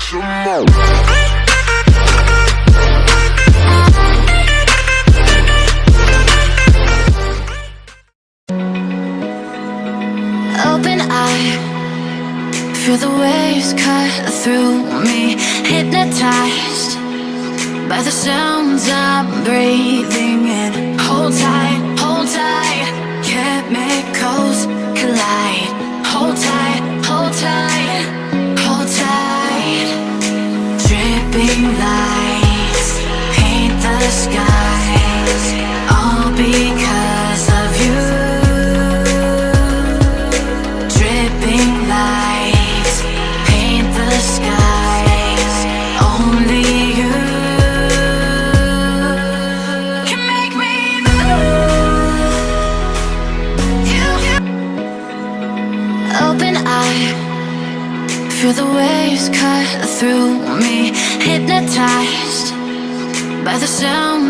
some more. Open eye, feel the waves cut through me. Hypnotized by the sounds I'm breathing in. Hold tight, hold tight. Chemicals collide. Hold tight, hold tight, hold tight. Dripping lights paint the skies, all because of you. Dripping lights paint the skies, only you can make me move. Open eye, feel the waves cut through me. Hypnotized by the sound